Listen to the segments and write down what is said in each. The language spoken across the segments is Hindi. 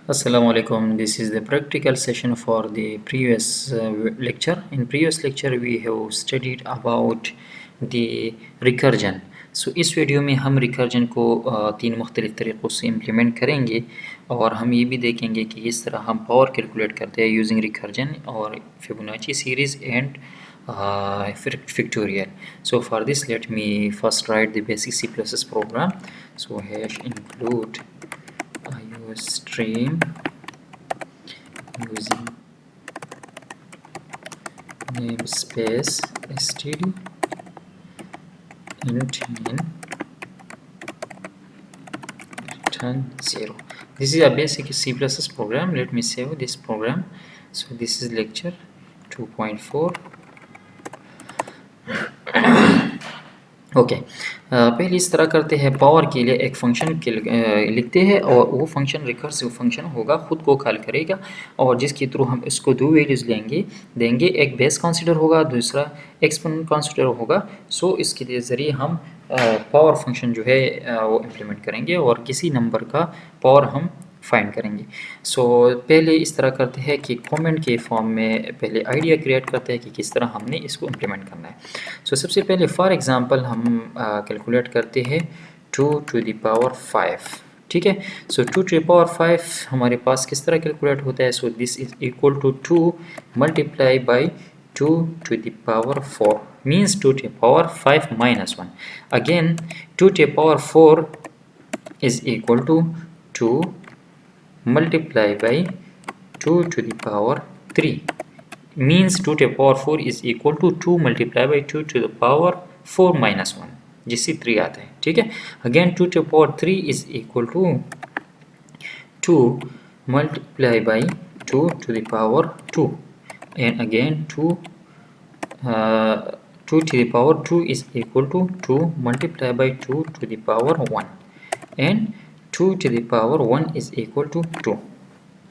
Assalamu alaikum. This is the practical session for the previous lecture. In previous lecture we have studied about the recursion. So इस वीडियो में हम recursion को तीन मुख्तलिफ तरीक़ों से इम्प्लीमेंट करेंगे और हम ये भी देखेंगे कि किस तरह हम पावर कैलकुलेट करते हैं यूजिंग recursion और Fibonacci series and factorial. So for this let me first write the basic C++ program. So hash include IO stream using namespace std int min return 0. This is a basic C++ program. Let me save this program. So this is lecture 2.4. Okay पहले इस तरह करते हैं, पावर के लिए एक फंक्शन लिखते हैं और वो फंक्शन रिकर्सिव फंक्शन होगा, ख़ुद को कॉल करेगा और जिसके थ्रू हम इसको दो वैल्यूज़ देंगे, एक बेस कंसीडर होगा, दूसरा एक्सपोनेंट कंसीडर होगा। सो इसके ज़रिए हम पावर फंक्शन जो है वो इम्प्लीमेंट करेंगे और किसी नंबर का पावर हम फाइंड करेंगे। सो पहले इस तरह करते हैं कि कमेंट के फॉर्म में पहले आइडिया क्रिएट करते हैं कि किस तरह हमने इसको इम्प्लीमेंट करना है। सो सबसे पहले फॉर एग्जांपल हम कैलकुलेट करते हैं 2 to the power 5, ठीक है। सो 2 to the power 5 हमारे पास किस तरह कैलकुलेट होता है। So this is equal to 2 multiply by 2 to the power 4 means 2 to the power 5 minus 1. Again 2 to the power 4 is equal to 2 multiply by 2 to the power 3 means 2 to the power 4 is equal to 2 multiply by 2 to the power 4 minus 1, जिससे 3 आता है, ठीक है। Again 2 to the power 3 is equal to 2 multiply by 2 to the power 2 and again 2 to the power 2 is equal to 2 multiply by 2 to the power 1 and 2 to the power 1 is equal to 2,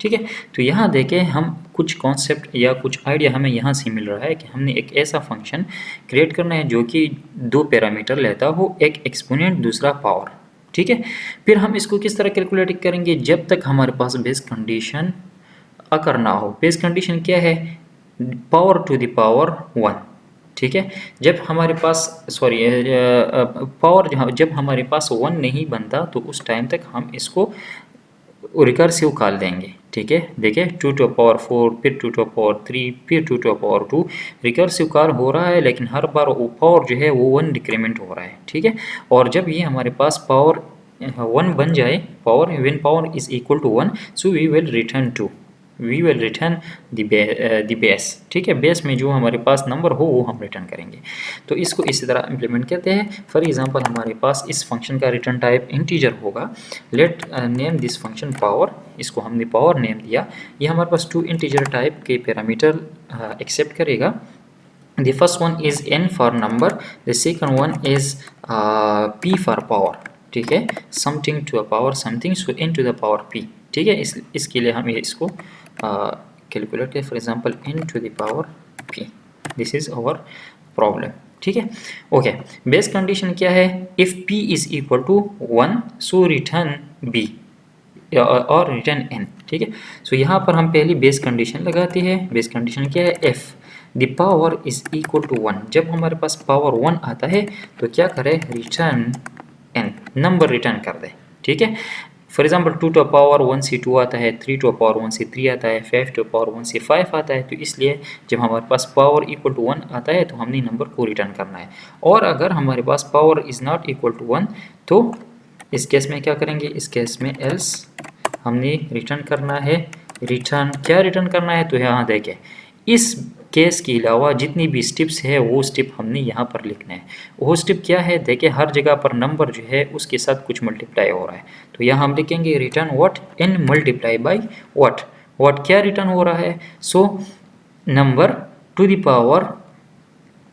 ठीक है। तो यहाँ देखें हम कुछ कॉन्सेप्ट या कुछ आइडिया हमें यहाँ से मिल रहा है कि हमने एक ऐसा फंक्शन क्रिएट करना है जो कि दो पैरामीटर लेता हो, एक एक्सपोनेंट दूसरा पावर, ठीक है। फिर हम इसको किस तरह कैलकुलेट करेंगे, जब तक हमारे पास बेस कंडीशन अगर ना हो। बेस कंडीशन क्या है, पावर टू द पावर 1, ठीक है। जब हमारे पास पावर जब हमारे पास 1 नहीं बनता तो उस टाइम तक हम इसको रिकर्सिव कॉल देंगे, ठीक है। देखिए 2 to the power 4 फिर 2 to the power 3 फिर 2 to the power 2 recursive call हो रहा है, लेकिन हर बार वो पावर जो है वो 1 डिक्रीमेंट हो रहा है, ठीक है। और जब ये हमारे पास पावर 1 बन जाए, power when power is equal to 1, so we will return the base, ठीक है। बेस में जो हमारे पास नंबर हो वो हम रिटर्न करेंगे। तो इसको इसी तरह इम्प्लीमेंट करते हैं। फॉर एग्जांपल हमारे पास इस फंक्शन का रिटर्न टाइप इंटीजर होगा। Let name this function power, इसको हमने पावर नेम दिया। ये हमारे पास 2 इंटीजर टाइप के पैरामीटर एक्सेप्ट करेगा। The first one is n for number, the second one is p for power, ठीक है। something to a power something, so n to the power p, ठीक है। इसके लिए हम इसको कैलकुलेट करें। For example n to the power p, this is our problem, ठीक है। ओके, बेस कंडीशन क्या है, if p is equal to 1 so return b और रिटर्न n, ठीक है। सो यहाँ पर हम पहली बेस कंडीशन लगाते हैं। बेस कंडीशन क्या है, f the power is equal to 1। जब हमारे पास पावर 1 आता है तो क्या करें, रिटर्न n, नंबर रिटर्न कर दे, ठीक है। For example 2 to the power 1 से 2 आता है, 3 to the power 1 से 3 आता है, 5 to the power 1 से 5 आता है। तो इसलिए जब हमारे पास पावर इक्वल टू 1 आता है तो हमने नंबर को रिटर्न करना है। और अगर हमारे पास power is not equal to 1 तो इस केस में क्या करेंगे, इस केस में एल्स हमने रिटर्न करना है। रिटर्न क्या रिटर्न करना है, तो यहाँ देखें इस केस के अलावा जितनी भी स्टेप्स है वो स्टेप हमने यहाँ पर लिखना है। वो स्टेप क्या है, देखिए हर जगह पर नंबर जो है उसके साथ कुछ मल्टीप्लाई हो रहा है। तो यहाँ हम लिखेंगे return what, n multiply by what क्या रिटर्न हो रहा है। So number two the power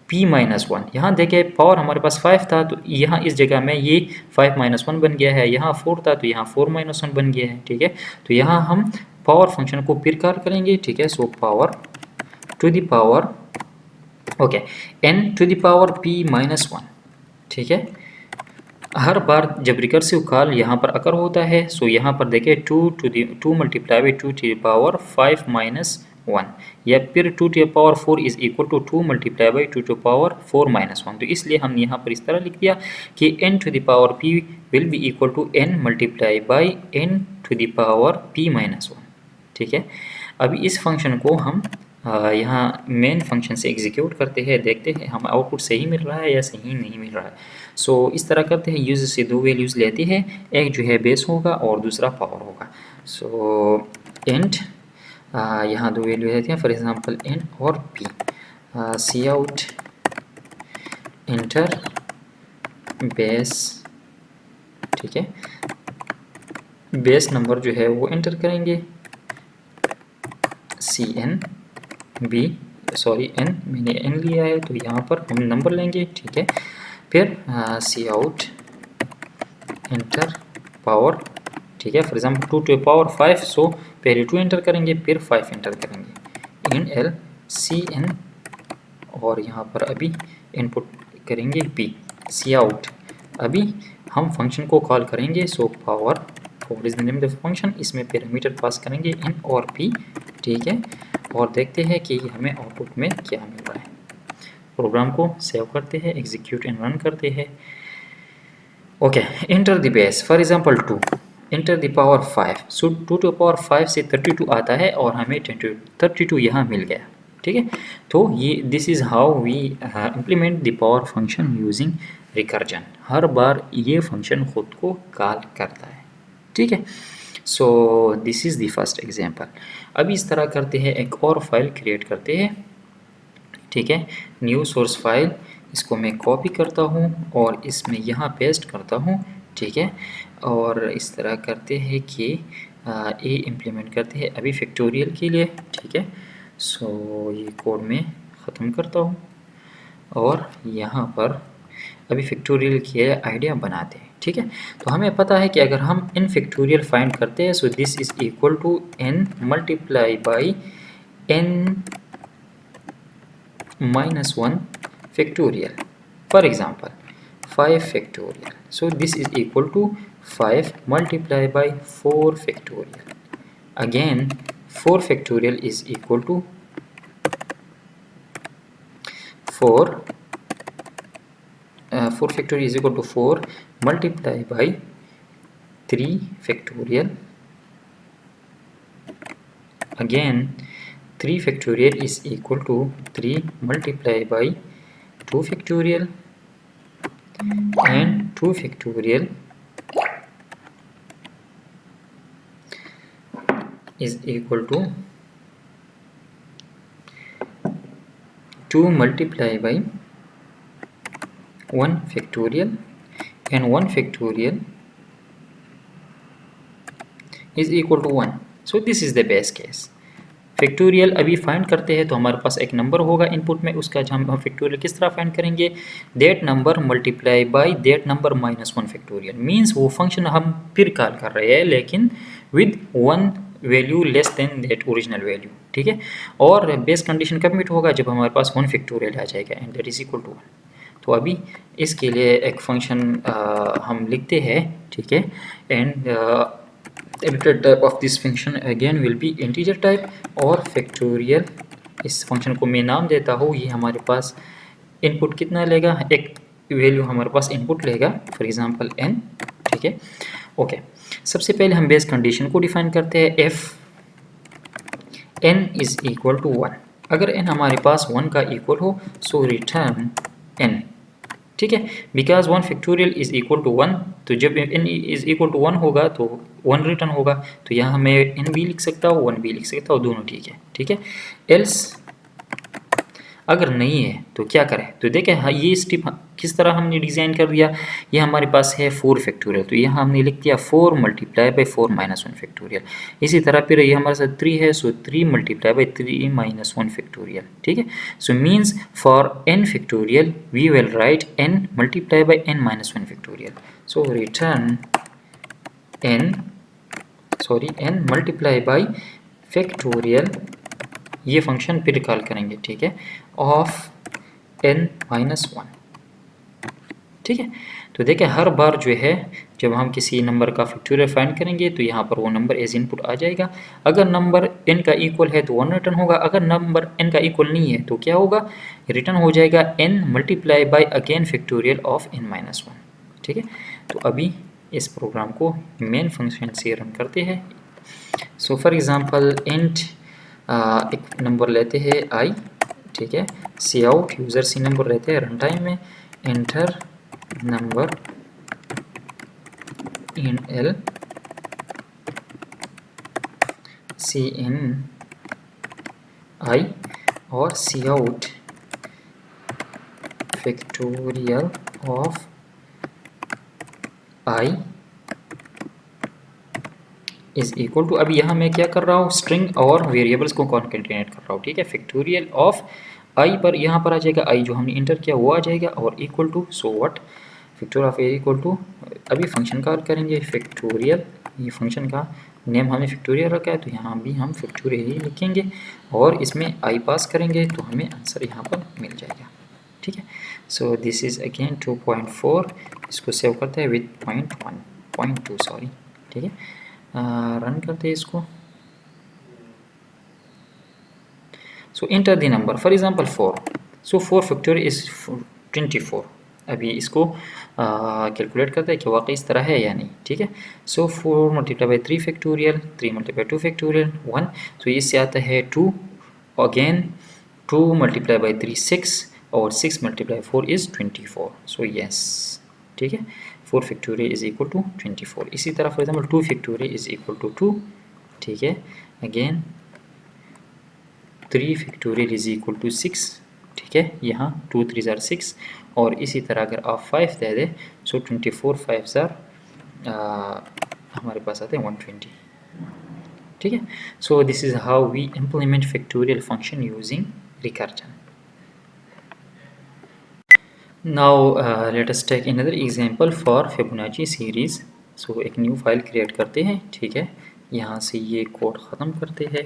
p minus 1। यहाँ देखिए पावर हमारे पास 5 था तो यहाँ इस जगह में ये 5 माइनस 1 बन गया है, यहाँ 4 था तो यहाँ 4 माइनस 1 बन गया है, ठीक है। तो यहाँ हम पावर फंक्शन को प्रकार करेंगे, ठीक है। So power to the power n to the power p minus 1, ठीक है। हर बार जब रिकर्सिव कॉल यहाँ पर अकर होता है, सो यहाँ पर देखिए 2 multiply by 2 to the power 5 minus 1, या फिर 2 to the power 4 is equal to 2 multiply by 2 to power 4 minus 1। तो इसलिए हमने यहाँ पर इस तरह लिख दिया कि n to the power p will be equal to n multiply by n to the power p minus 1। ठीक है, अभी इस फंक्शन को हम यहाँ मेन फंक्शन से एग्जीक्यूट करते हैं, देखते हैं हम आउटपुट सही मिल रहा है या सही नहीं मिल रहा है। सो इस तरह करते हैं, यूज से दो वैल्यूज़ लेते हैं, एक जो है बेस होगा और दूसरा पावर होगा। सो एंड यहाँ दो वैल्यू लेते हैं, फॉर एग्जांपल एन और P. C out enter base, ठीक है, बेस नंबर जो है वो एंटर करेंगे, C N B, sorry N, मैंने एन लिया है तो यहाँ पर हम नंबर लेंगे। ठीक है, फिर सी आउट एंटर पावर, ठीक है, फॉर एग्जांपल 2 टू पावर 5, सो पहले 2 एंटर करेंगे फिर 5 एंटर करेंगे, इन एल सी एन, और यहाँ पर अभी इनपुट करेंगे पी, सी आउट। अभी हम फंक्शन को कॉल करेंगे, so power 4 is the name of the function, इसमें पैरामीटर पास करेंगे इन और पी। ठीक है, और देखते हैं कि हमें आउटपुट में क्या मिल रहा है। प्रोग्राम को सेव करते हैं, एग्जीक्यूट एंड रन करते हैं। Okay, enter the base, for example 2, enter the power 5, so 2 to power 5 से 32 आता है और हमें 32 यहाँ मिल गया। ठीक है, तो ये this is how we implement the power function using recursion. हर बार ये फंक्शन खुद को कॉल करता है। ठीक है, so this is the first example. अभी इस तरह करते हैं, एक और फाइल क्रिएट करते हैं। ठीक है, न्यू सोर्स फाइल, इसको मैं कॉपी करता हूँ और इसमें यहाँ पेस्ट करता हूँ। ठीक है, और इस तरह करते हैं कि ए इम्प्लीमेंट करते हैं अभी फैक्टोरियल के लिए। ठीक है, सो ये कोड में ख़त्म करता हूँ और यहाँ पर अभी फैक्टोरियल के आइडिया बनाते हैं। ठीक है, तो हमें पता है कि अगर हम n फैक्टोरियल फाइंड करते हैं, so this is equal to n multiply by n minus 1 factorial, for example 5 factorial, so this is equal to 5 multiply by 4 factorial, again 4 factorial is equal to 4 factorial is equal to 4 multiplied by 3 factorial, again 3 factorial is equal to 3 multiplied by 2 factorial, and 2 factorial is equal to 2 multiplied by 1 factorial, and 1 factorial is equal to 1. So this is the best case. Factorial अभी फाइंड करते हैं तो हमारे पास एक नंबर होगा इनपुट में, उसका हम फैक्टोरियल किस तरह फाइंड करेंगे, that number multiply by that number minus 1 factorial, means वो फंक्शन हम फिर कॉल कर रहे हैं लेकिन with 1 value less than that original value. ठीक है, और बेस कंडीशन कब मीट होगा, जब हमारे पास 1 फैक्टोरियल आ जाएगा and that is equal to 1। तो अभी इसके लिए एक फंक्शन हम लिखते हैं। ठीक है, and arbitrary type of this function again will be integer type और factorial, इस फंक्शन को मैं नाम देता हूँ। ये हमारे पास इनपुट कितना लेगा, एक वैल्यू हमारे पास इनपुट लेगा, फॉर एग्जांपल n। ठीक है, ओके, सबसे पहले हम बेस कंडीशन को डिफाइन करते हैं, if n is equal to 1, अगर n हमारे पास 1 का इक्वल हो सो रिटर्न n। ठीक है, because 1 factorial is equal to 1, तो जब n इज इक्वल टू 1 होगा तो 1 रिटर्न होगा, तो यहाँ मैं n भी लिख सकता हूँ 1 भी लिख सकता हूँ, दोनों ठीक है। ठीक है, एल्स अगर नहीं है तो क्या करें, तो देखें हाँ ये स्टेप किस तरह हमने डिज़ाइन कर दिया। ये हमारे पास है 4 फैक्टोरियल, तो यहाँ हमने लिख दिया 4 मल्टीप्लाई बाई 4 माइनस 1 फैक्टोरियल। इसी तरह फिर ये हमारे साथ 3 है, so 3 multiply by 3 minus 1 factorial. ठीक है, so means for n factorial we will write n multiply by n minus 1 factorial, so return n multiply by factorial, ये फंक्शन फिर कॉल करेंगे। ठीक है, ऑफ n माइनस 1। ठीक है। तो देखिए हर बार जो है जब हम किसी नंबर का फैक्टोरियल फाइंड करेंगे तो यहाँ पर वो नंबर एज इनपुट आ जाएगा। अगर नंबर n का इक्वल है तो 1 रिटर्न होगा, अगर नंबर n का इक्वल नहीं है तो क्या होगा, रिटर्न हो जाएगा n multiply by again factorial of n-1। ठीक है। तो अभी इस प्रोग्राम को मेन फंक्शन से रन करते हैं। सो फॉर एग्जांपल इंट एक नंबर लेते हैं i, ठीक है। सी आउट यूज़र सी नंबर रहते हैं रन टाइम में, एंटर नंबर इन एल सी इन आई और cout factorial of i is equal to, अभी यहाँ मैं क्या कर रहा हूँ, स्ट्रिंग और वेरिएबल्स को कॉन्केटेनेट कर रहा हूँ। ठीक है। फैक्टोरियल ऑफ आई पर यहाँ पर आ जाएगा आई जो हमने इंटर किया वो आ जाएगा और equal to, so what factorial of A equal to, अभी फंक्शन कॉल करेंगे फैक्टोरियल, ये फंक्शन का नेम हमने फैक्टोरियल रखा है तो यहाँ भी हम फैक्टोरियल ही लिखेंगे और इसमें आई पास करेंगे तो हमें आंसर यहाँ पर मिल जाएगा। ठीक है। सो दिस इज़ अगेन 2.4, इसको सेव करते हैं विथ 0.2 सॉरी। ठीक है। रन करते हैं इसको। So enter the number for example 4, so 4 factorial is 24। अभी इसको कैलकुलेट करते हैं कि वाकई इस तरह है या नहीं। ठीक है। सो 4 multiply by 3 factorial, 3 multiply 2 factorial 1, सो इससे आता है 2, अगेन 2 मल्टीप्लाई बाई 3 6 और 6 मल्टीप्लाई 4 इज़ 24। So yes. ठीक है। 4 फैक्टोरियल इज इक्वल टू 24। इसी तरह for example 2 factorial is equal to 2। ठीक है। Again 3 factorial is equal to 6। ठीक है। यहाँ 2 3 ज़ार 6 और इसी तरह अगर आप 5 दे दें सो 24 5 ज़ार हमारे पास आते हैं 120। ठीक है। So this is how we implement factorial function using recursion. Now let us take another example for Fibonacci series. So एक न्यू फाइल क्रिएट करते हैं। ठीक है। यहाँ से ये कोड ख़त्म करते हैं,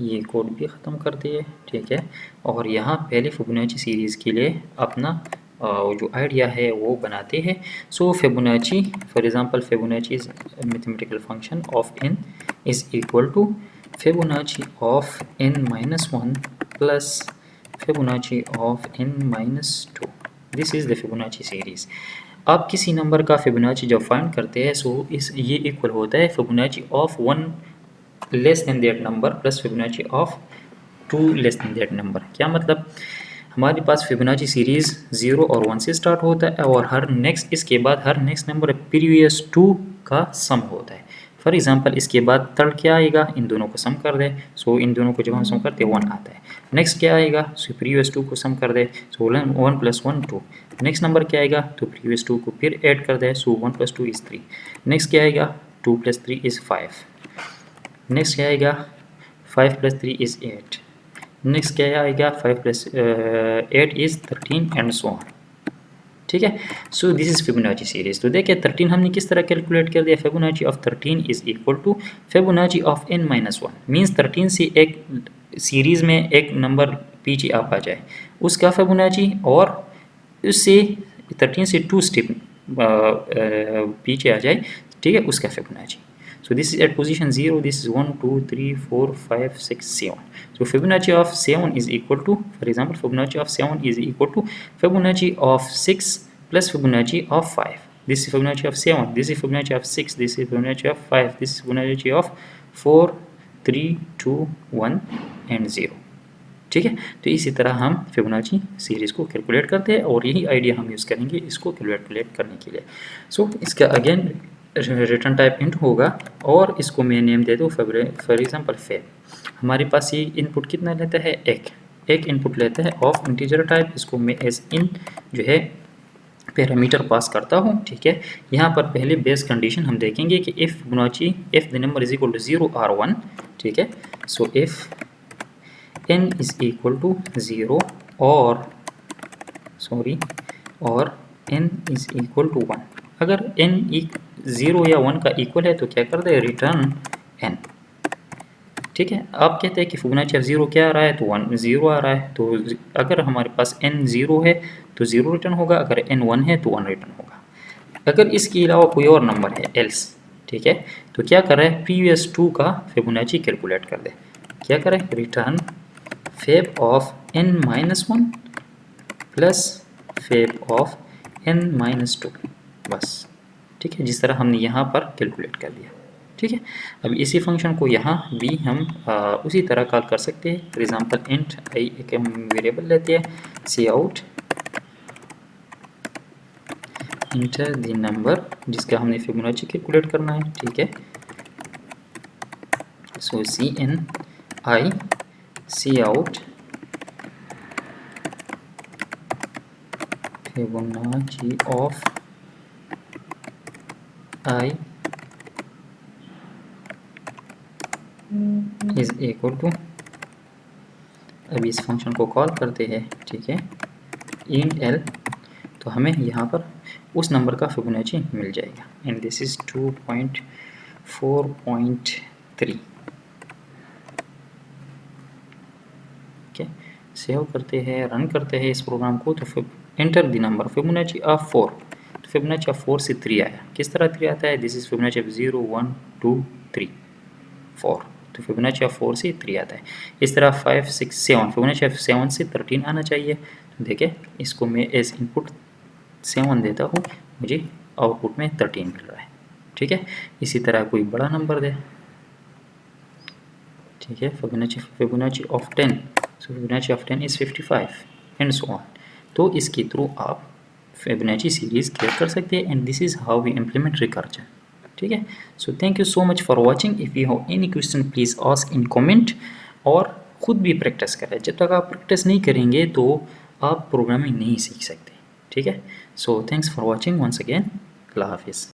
ये कोड भी ख़त्म करते हैं। ठीक है। और यहाँ पहले Fibonacci सीरीज़ के लिए अपना जो आइडिया है वो बनाते हैं। So Fibonacci for example Fibonacci is mathematical function of n is equal to Fibonacci of n-1 plus Fibonacci of n-2। This is the Fibonacci series. आप किसी नंबर का फिबोनाची जब फाइंड करते हैं सो इस ये इक्वल होता है Fibonacci of 1 less than that number plus Fibonacci of 2 less than that number. क्या मतलब, हमारे पास फिबोनाची सीरीज़ 0 और 1 से स्टार्ट होता है और हर नेक्स्ट इसके बाद हर नेक्स्ट नंबर प्रीवियस 2 का सम होता है। फॉर एग्जांपल इसके बाद थर्ड क्या आएगा, इन दोनों को सम कर दे, सो इन दोनों को जब हम सम करते हैं 1 आता है। नेक्स्ट क्या आएगा, सो प्रीवियस 2 को सम कर दे, सो 1 प्लस 1 2। नेक्स्ट नंबर क्या आएगा, तो प्रीवियस 2 को फिर ऐड कर दे, सो 1 प्लस 2 इज़ 3। नेक्स्ट क्या आएगा, 2 प्लस 3 इज़ 5। नेक्स्ट क्या आएगा, 5 प्लस 3 इज़ 8। नेक्स्ट क्या आएगा, 5 plus 8 is 13 and so on. ठीक है। So this is Fibonacci series. तो देखिए 13 हमने किस तरह कैलकुलेट कर दिया, Fibonacci of 13 is equal to Fibonacci of n-1 means 13 से एक सीरीज़ में एक नंबर पीछे आप आ जाए उसका फिबोनाची, और उससे 13 से 2 स्टेप पीछे आ जाए, ठीक है, उसका Fibonacci. So this is at position 0, this is 1, 2, 3, 4, 5, 6, 7. So Fibonacci of 7 is equal to, for example, Fibonacci of 7 is equal to Fibonacci of 6 plus Fibonacci of 5. This is Fibonacci of 7, this is Fibonacci of 6, this is Fibonacci of 5, this is Fibonacci of 4, 3, 2, 1 and 0. ठीक है। तो इसी तरह हम फिबोनाची सीरीज़ को कैलकुलेट करते हैं और यही आइडिया हम यूज़ करेंगे इसको कैलकुलेट करने के लिए। सो इसका अगेन रिटर्न टाइप इंट होगा और इसको मैं नेम दे दूँ फॉर एग्जांपल फेब। हमारे पास ये इनपुट कितना लेता है, एक इनपुट लेता है ऑफ इंटीजर टाइप, इसको मैं एज इन जो है पैरामीटर पास करता हूँ। ठीक है। यहाँ पर पहले बेस कंडीशन हम देखेंगे कि if Fibonacci if the number is equal to 0 or 1। ठीक है। So if n is equal to 0 और n इज इक्वल टू 1। अगर n 0 या 1 का इक्वल है तो क्या कर दे, रिटर्न n। ठीक है। आप कहते हैं कि फिबोनाची 0 क्या आ रहा है, तो 1 0 आ रहा है। तो अगर हमारे पास n 0 है तो 0 रिटर्न होगा, अगर n 1 है तो 1 रिटर्न होगा। अगर इसके अलावा कोई और नंबर है एल्स, ठीक है, तो क्या कर रहा है, प्रीवियस 2 का फिबोनाची कैलकुलेट कर दे। क्या करें, return Feb of n-1 plus Feb of n-2, बस, ठीक है, जिस तरह हमने यहाँ पर कैलकुलेट कर दिया। ठीक है, अब इसी फंक्शन को यहाँ भी हम उसी तरह कॉल कर सकते हैं। फॉर एग्जांपल इंट आई एक हम वेरिएबल लेते हैं, cout enter the number जिसका हमने फिबोनाची कैलकुलेट करना है। ठीक है, so cin i cout Fibonacci of i is equal to, अभी इस फंक्शन को कॉल करते हैं। ठीक है, int l, तो हमें यहाँ पर उस नंबर का फिबोनाची मिल जाएगा and this is 2.4.3। Okay, save करते हैं, रन करते हैं इस प्रोग्राम को, तो enter the number Fibonacci of 4, तो फिबोनाची ऑफ 4 से 3 आया। किस तरह 3 आता है, दिस इज फिबोनाची ऑफ 0 1 2 3 4, तो फिबोनाची ऑफ 4 से 3 आता है। इस तरह 5 6 7, फिबोनाची ऑफ 7 से 13 आना चाहिए। तो देखिए इसको मैं एज इनपुट 7 देता हूँ, मुझे आउटपुट में 13 मिल रहा है। ठीक है, इसी तरह कोई बड़ा नंबर दे। ठीक है, Fibonacci of 10, so Fibonacci of 10 is 55 and so on. तो इसके थ्रू आप फिबोनाची सीरीज क्रिएट कर सकते हैं and this is how we implement recursion. ठीक है, so thank you so much for watching. If you have any question please ask in comment, और ख़ुद भी प्रैक्टिस करें। जब तक आप प्रैक्टिस नहीं करेंगे तो आप प्रोग्रामिंग नहीं सीख सकते। ठीक है, so thanks for watching once again, अल्लाह हाफिज़।